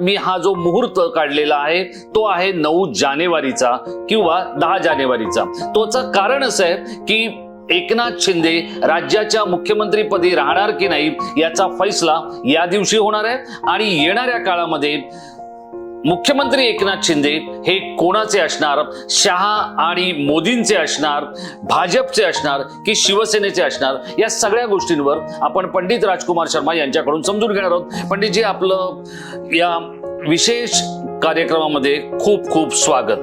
मी हा जो मुहूर्त काढलेला आहे तो आहे 9 जानेवारीचा किंवा 10 जानेवारीचा. तोचं कारण असं आहे की एकनाथ शिंदे राज्याच्या मुख्यमंत्रीपदी राहणार की नाही याचा फैसला या दिवशी होणार आहे आणि येणाऱ्या काळामध्ये मुख्यमंत्री एकनाथ शिंदे हे कोणाचे असणार, शहा आणि मोदींचे असणार, भाजपचे असणार की शिवसेनेचे असणार, या सगळ्या गोष्टींवर आपण पंडित राजकुमार शर्मा यांच्याकडून समजून घेणार आहोत. पंडितजी, आपलं या विशेष कार्यक्रमामध्ये खूप खूप स्वागत.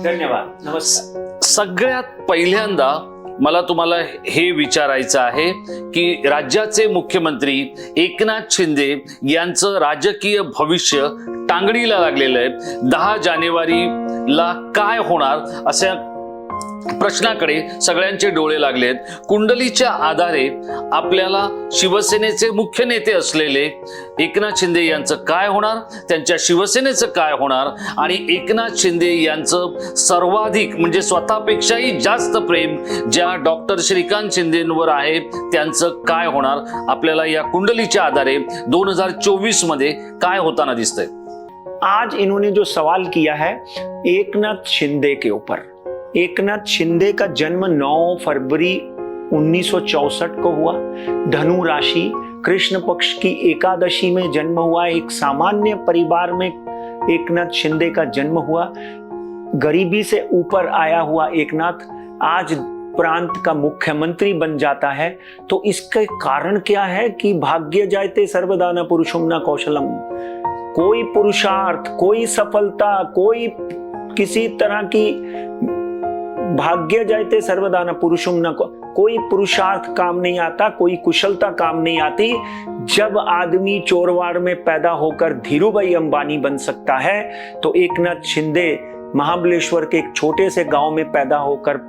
धन्यवाद. नमस्कार. सगळ्यात पहिल्यांदा मला तुम्हाला हे विचारायचं आहे की राज्याचे मुख्यमंत्री एकनाथ शिंदे यांचं राजकीय भविष्य टांगणीला लागलेलं आहे. 10 जानेवारीला काय होणार अशा प्रश्नाकडे सगळ्यांचे डोळे लागलेत. कुंडलीच्या आधारे आपल्याला शिवसेनेचे मुख्य नेते असलेले एकनाथ शिंदे यांचं काय होणार, त्यांच्या शिवसेनेचं काय होणार आणि एकनाथ शिंदे यांचं सर्वाधिक म्हणजे स्वतःपेक्षाही जास्त प्रेम ज्या डॉक्टर श्रीकांत शिंदेंवर आहे त्यांचं काय होणार, आपल्याला या कुंडलीच्या आधारे 2024 मध्ये काय होताना दिसतंय. आज इन्होंने जो सवाल किया है एकनाथ शिंदे के ऊपर. एकनाथ शिंदे का जन्म 9 फरवरी 1964 को हुआ. धनु राशि, कृष्ण पक्ष की एकादशी में जन्म हुआ. एक सामान्य परिवार में एकनाथ शिंदे का जन्म हुआ. गरीबी से ऊपर आया हुआ एकनाथ आज प्रांत का मुख्यमंत्री बन जाता है. तो इसके कारण क्या है कि भाग्य जायते सर्वदाना पुरुषम न कौशलम. कोई पुरुषार्थ, कोई सफलता, कोई किसी तरह की भाग्य जायते सर्वदाना पुरुषम न, कोई पुरुषार्थ काम नहीं आता, कोई कुशलता काम नहीं आती जब आदमी चोरवाड़ में पैदा होकर धीरूभाई अंबानी बन सकता है. तो एकनाथ शिंदे महाबलेश्वर के एक छोटे से गांव में पैदा होकर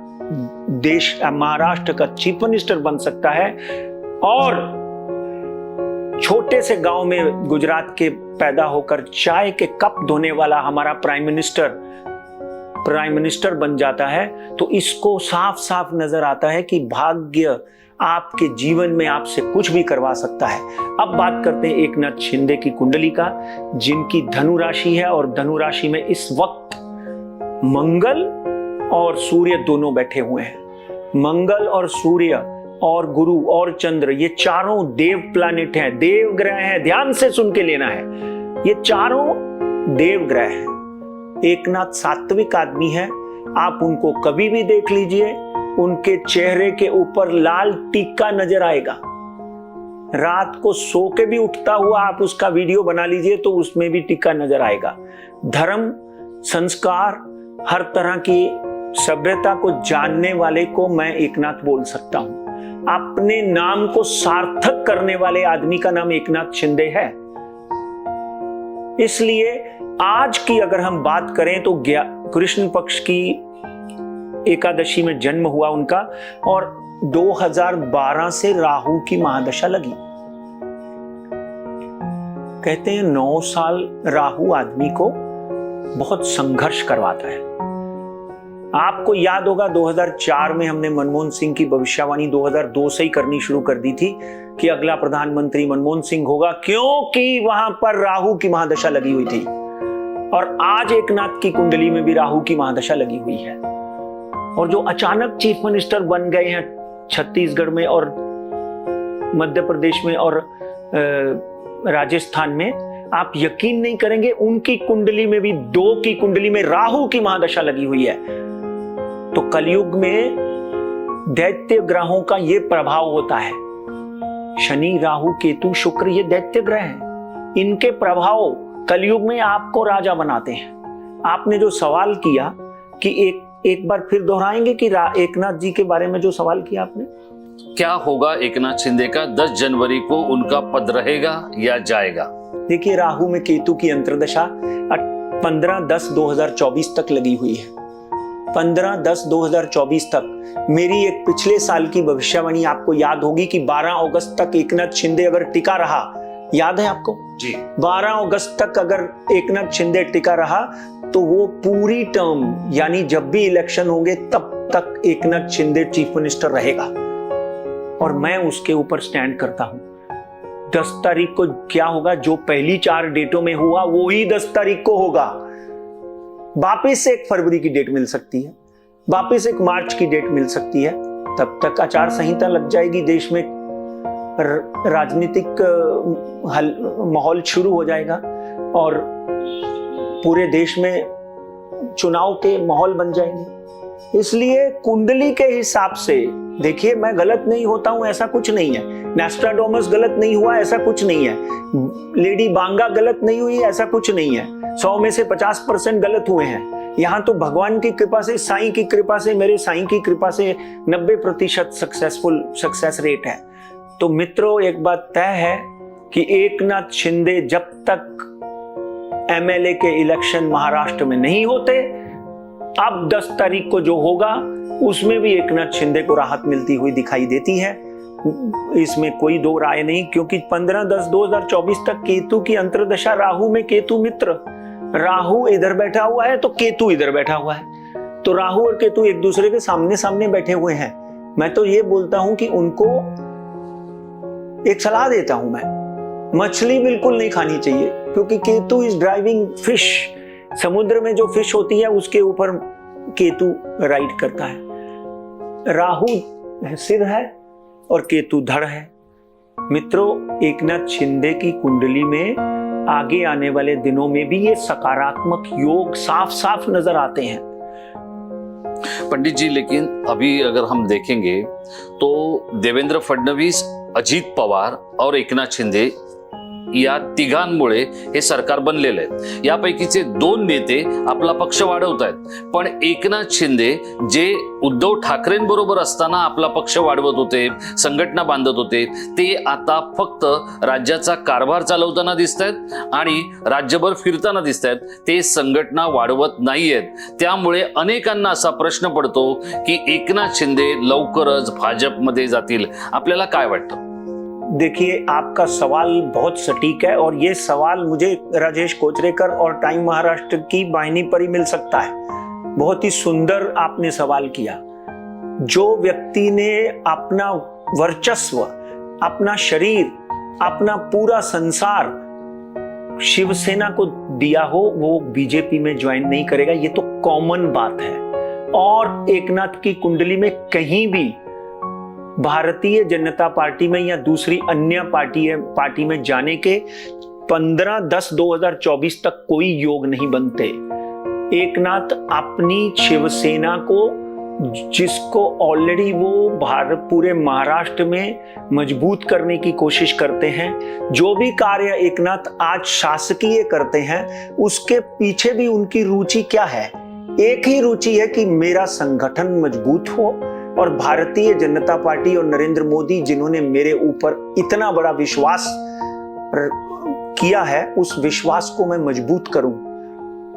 देश महाराष्ट्र का चीफ मिनिस्टर बन सकता है और छोटे से गांव में गुजरात के पैदा होकर चाय के कप धोने वाला हमारा प्राइम मिनिस्टर बन जाता है. तो इसको साफ साफ नजर आता है कि भाग्य आपके जीवन में आपसे कुछ भी करवा सकता है. अब बात करते हैं एकनाथ शिंदे की कुंडली का, जिनकी धनु राशि है और धनु राशि में इस वक्त मंगल और सूर्य दोनों बैठे हुए हैं. मंगल और सूर्य और गुरु और चंद्र, ये चारों देव प्लैनेट हैं, देव ग्रह हैं. ध्यान से सुन के लेना है, ये चारों देव ग्रह हैं. एकनाथ सात्विक आदमी है. आप उनको कभी भी देख लीजिए, उनके चेहरे के ऊपर लाल टीका नजर आएगा. रात को सो के भी उठता हुआ आप उसका वीडियो बना लीजिए तो उसमें भी टीका नजर आएगा. धर्म, संस्कार, हर तरह की सभ्यता को जानने वाले को मैं एकनाथ बोल सकता हूं. अपने नाम को सार्थक करने वाले आदमी का नाम एकनाथ शिंदे है. इसलिए आज की अगर हम बात करें तो कृष्ण पक्ष की एकादशी में जन्म हुआ उनका और 2012 से राहु की महादशा लगी. कहते हैं 9 साल राहु आदमी को बहुत संघर्ष करवाता है. आपको याद होगा 2004 में हमने मनमोहन सिंह की भविष्यवाणी 2002 से ही करनी शुरू कर दी थी कि अगला प्रधानमंत्री मनमोहन सिंह होगा, क्योंकि वहां पर राहु की महादशा लगी हुई थी. और आज एकनाथ की कुंडली में भी राहु की महादशा लगी हुई है. और जो अचानक चीफ मिनिस्टर बन गए हैं छत्तीसगढ़ में और मध्य प्रदेश में और राजस्थान में, आप यकीन नहीं करेंगे उनकी कुंडली में भी 2 की कुंडली में राहु की महादशा लगी हुई है. तो कलयुग में दैत्य ग्रहों का यह प्रभाव होता है. शनि, राहु, केतु, शुक्र ये दैत्य ग्रह हैं. इनके प्रभाव कलयुग में आपको राजा बनाते हैं. आपने जो सवाल किया कि एक बार फिर दोहराएंगे कि एकनाथ जी के बारे में जो सवाल किया आपने, क्या होगा एकनाथ शिंदे का 10 जनवरी को, उनका पद रहेगा या जाएगा? देखिए, राहु में केतु की अंतर्दशा 15/10/2024 तक लगी हुई है. 15/10/2024 तक. मेरी एक पिछले साल की भविष्यवाणी आपको याद होगी कि 12 अगस्त तक एकनाथ शिंदे अगर टिका रहा, याद है आपको जी? 12 अगस्त तक अगर एकनाथ शिंदे टिका रहा तो वो पूरी टर्म यानी जब भी इलेक्शन होंगे तब तक एकनाथ शिंदे चीफ मिनिस्टर रहेगा. और मैं उसके ऊपर स्टैंड करता हूं. 10 तारीख को क्या होगा, जो पहली 4 डेटों में हुआ वो ही 10 तारीख को होगा। वापिस 1 फरवरी की डेट मिल सकती है, वापिस 1 मार्च की डेट मिल सकती है। तब तक आचार संहिता लग जाएगी, देश में राजनीतिक माहौल शुरू हो जाएगा और पूरे देश में चुनाव के माहौल बन जाएंगे। इसलिए कुंडली के हिसाब से देखिए, मैं गलत नहीं होता हूं ऐसा कुछ नहीं है, नॉस्ट्राडामस गलत नहीं हुआ ऐसा कुछ नहीं है, लेडी बांगा गलत नहीं हुई ऐसा कुछ नहीं है, 100 में से 50% गलत हुए हैं। यहाँ तो भगवान की कृपा से, साईं की कृपा से, मेरे साईं की कृपा से 90% सक्सेस रेट है। तो मित्रों, एक बात तय है कि एकनाथ शिंदे जब तक एमएलए के इलेक्शन महाराष्ट्र में नहीं होते, अब 10 तारीख को जो होगा उसमें भी एकनाथ शिंदे को राहत मिलती हुई दिखाई देती है। इसमें कोई दो राय नहीं, क्योंकि 15/10/2024 तक केतु की अंतर्दशा राहु में, केतु मित्र, राहु इधर बैठा हुआ है तो केतु इधर बैठा हुआ है, तो राहु और केतु एक दूसरे के सामने सामने बैठे हुए हैं। मैं तो ये बोलता हूं कि उनको एक सलाह देता हूं मैं, मछली बिल्कुल नहीं खानी चाहिए, क्योंकि केतु इज ड्राइविंग फिश। समुद्र में जो फिश होती है उसके ऊपर केतु राइड करता है। राहु सिर है और केतु धड़ है। मित्रों, एकनाथ शिंदे की कुंडली में आगे आने वाले दिनों में भी ये सकारात्मक योग साफ साफ नजर आते हैं। पंडित जी, लेकिन अभी अगर हम देखेंगे तो देवेंद्र फडणवीस, अजित पवार और एकनाथ शिंदे या तिघांमुळे हे सरकार बनलेलं आहे। यापैकीचे 2 नेते आपला पक्ष वाढवत आहेत, पण एकनाथ शिंदे जे उद्धव ठाकरेंबरोबर असताना आपला पक्ष वाढवत होते, संघटना बांधत होते, ते आता फक्त राज्याचा कारभार चालवताना दिसत आहेत आणि राज्यभर फिरताना दिसत आहेत, ते संघटना वाढवत नाहीयेत। त्यामुळे अनेकांना असा प्रश्न पडतो की एकनाथ शिंदे लवकरच भाजपमध्ये जातील। आपल्याला काय वाटतं? देखिए, आपका सवाल बहुत सटीक है और ये सवाल मुझे राजेश कोचरेकर और टाइम महाराष्ट्र की वाहिनी पर ही मिल सकता है। बहुत ही सुंदर आपने सवाल किया। जो व्यक्ति ने अपना वर्चस्व, अपना शरीर, अपना पूरा संसार शिवसेना को दिया हो, वो बीजेपी में ज्वाइन नहीं करेगा, ये तो कॉमन बात है। और एकनाथ की कुंडली में कहीं भी भारतीय जनता पार्टी में या दूसरी अन्य पार्टी में जाने के 15/10/2024 तक कोई योग नहीं बनते। एकनाथ अपनी शिवसेना को, जिसको ऑलरेडी वो पूरे महाराष्ट्र में मजबूत करने की कोशिश करते हैं, जो भी कार्य एकनाथ आज शासकीय करते हैं, उसके पीछे भी उनकी रुचि क्या है? एक ही रुचि है कि मेरा संगठन मजबूत हो और भारतीय जनता पार्टी और नरेंद्र मोदी, जिन्होंने मेरे ऊपर इतना बड़ा विश्वास किया है, उस विश्वास को मैं मजबूत करूं।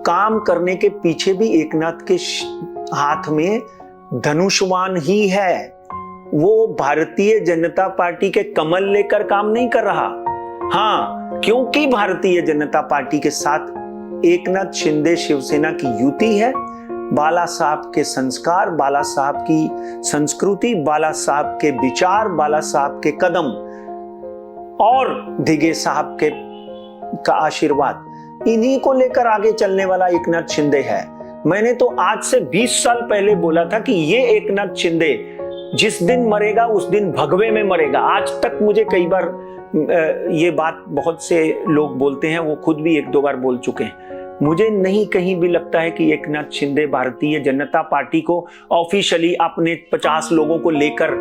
काम करने के पीछे भी एकनाथ के हाथ में धनुष्मान ही है। वो भारतीय जनता पार्टी के कमल लेकर काम नहीं कर रहा। हाँ, क्योंकि भारतीय जनता पार्टी के साथ एकनाथ शिंदे शिवसेना की युति है, बाला साहब के संस्कार, बाला साहब की संस्कृति, बाला साहब के विचार, बाला साहब के कदम और दिगे साहब का आशीर्वाद, इन्हीं को लेकर आगे चलने वाला एकनाथ शिंदे है। मैंने तो आज से 20 साल पहले बोला था कि ये एकनाथ शिंदे जिस दिन मरेगा उस दिन भगवे में मरेगा। आज तक मुझे कई बार ये बात बहुत से लोग बोलते हैं, वो खुद भी 1-2 बार बोल चुके हैं। मुझे नहीं कहीं भी लगता है कि एकनाथ शिंदे भारतीय जनता पार्टी को ऑफिशियली अपने 50 लोगों को लेकर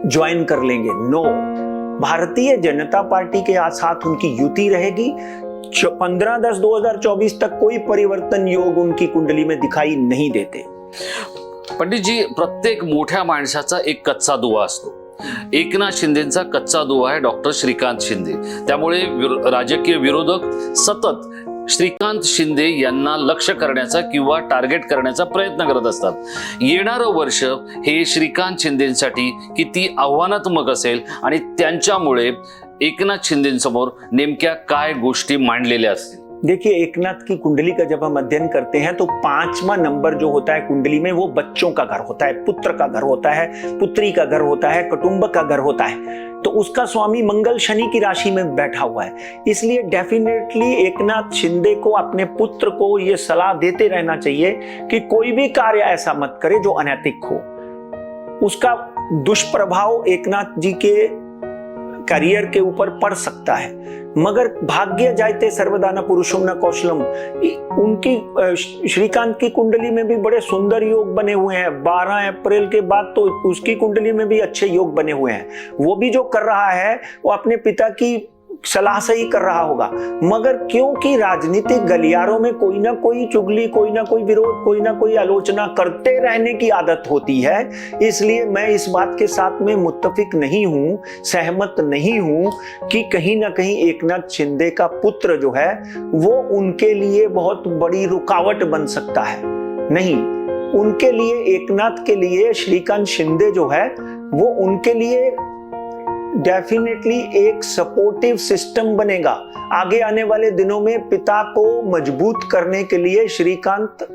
ज्वाइन कर लेंगे। नो, भारतीय जनता पार्टी के साथ उनकी युति रहेगी। 15/10/2024 तक कोई परिवर्तन योग उनकी कुंडली में दिखाई नहीं देते। पंडित जी, प्रत्येक मोठ्या माणसाचा एक कच्चा दुवा असतो। एकनाथ शिंदेचा कच्चा दुवा आहे डॉक्टर श्रीकांत शिंदे। त्यामुळे राजकीय विरोधक सतत श्रीकांत शिंदे यांना लक्ष करण्याचा किंवा टार्गेट करण्याचा प्रयत्न करत असतात। येणारं वर्ष हे श्रीकांत शिंदेसाठी किती आव्हानात्मक असेल आणि त्यांच्यामुळे एकनाथ शिंदेंसमोर नेमक्या काय गोष्टी मांडलेल्या असतील? देखिए, एकनाथ की कुंडली का जब हम अध्ययन करते हैं तो 5वां नंबर जो होता है कुंडली में, वो बच्चों का घर होता है, पुत्र का घर होता है, पुत्री का घर होता है, कुटुंब का घर होता है। तो उसका स्वामी मंगल शनि की राशि में बैठा हुआ है। इसलिए डेफिनेटली एकनाथ शिंदे को अपने पुत्र को यह सलाह देते रहना चाहिए कि कोई भी कार्य ऐसा मत करे जो अनैतिक हो। उसका दुष्प्रभाव एकनाथ जी के करियर के ऊपर पड़ सकता है, मगर भाग्य जायते सर्वदा न पुरुषम न कौशलम। उनकी श्रीकांत की कुंडली में भी बड़े सुंदर योग बने हुए हैं। 12 अप्रैल के बाद तो उसकी कुंडली में भी अच्छे योग बने हुए हैं। वो भी जो कर रहा है वो अपने पिता की सलाह से ही कर रहा होगा, मगर क्योंकि राजनीतिक गलियारों में कोई ना कोई चुगली, कोई ना कोई विरोध, कोई ना कोई आलोचना करते रहने की आदत होती है, इसलिए मैं इस बात के साथ में मुत्तफिक नहीं हूं, सहमत नहीं हूं कि कहीं ना कहीं एकनाथ शिंदे का पुत्र जो है वो उनके लिए बहुत बड़ी रुकावट बन सकता है। नहीं, उनके लिए, एकनाथ के लिए श्रीकांत शिंदे जो है वो उनके लिए डेफिनेटली एक सपोर्टिव सिस्टम बनेगा। आगे आने वाले दिनों में पिता को मजबूत करने के लिए श्रीकांत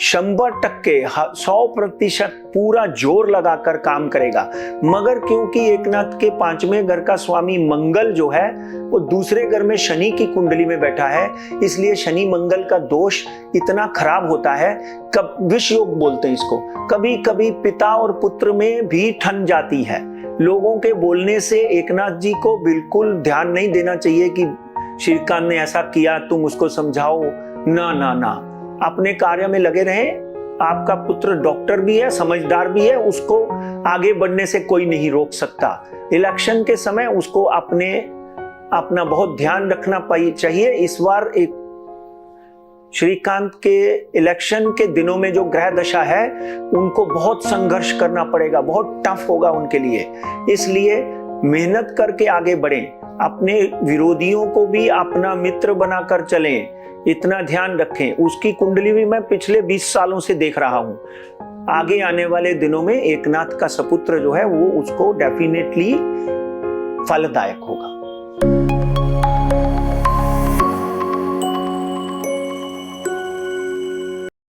100% 100% पूरा जोर लगाकर काम करेगा, मगर क्योंकि एकनाथ के 5वें घर का स्वामी मंगल जो है वो दूसरे घर में शनि की कुंडली में बैठा है, इसलिए शनि मंगल का दोष इतना खराब होता है, कब विष योग बोलते हैं इसको, कभी कभी पिता और पुत्र में भी ठन जाती है। लोगों के बोलने से एकनाथ जी को बिल्कुल ध्यान नहीं देना चाहिए कि श्रीकांत ने ऐसा किया, तुम उसको समझाओ। ना ना ना, अपने कार्य में लगे रहें। आपका पुत्र डॉक्टर भी है, समझदार भी है, उसको आगे बढ़ने से कोई नहीं रोक सकता। इलेक्शन के समय उसको अपना बहुत ध्यान रखना चाहिए। इस बार एक श्रीकांत के इलेक्शन के दिनों में जो ग्रह दशा है उनको बहुत संघर्ष करना पड़ेगा, बहुत टफ होगा उनके लिए, इसलिए मेहनत करके आगे बढ़ें। अपने विरोधियों को भी अपना मित्र बनाकर चलें, इतना ध्यान रखें। उसकी कुंडली भी मैं पिछले 20 सालों से देख रहा हूं। आगे आने वाले दिनों में एकनाथ का सपुत्र जो है वो उसको डेफिनेटली फलदायक होगा।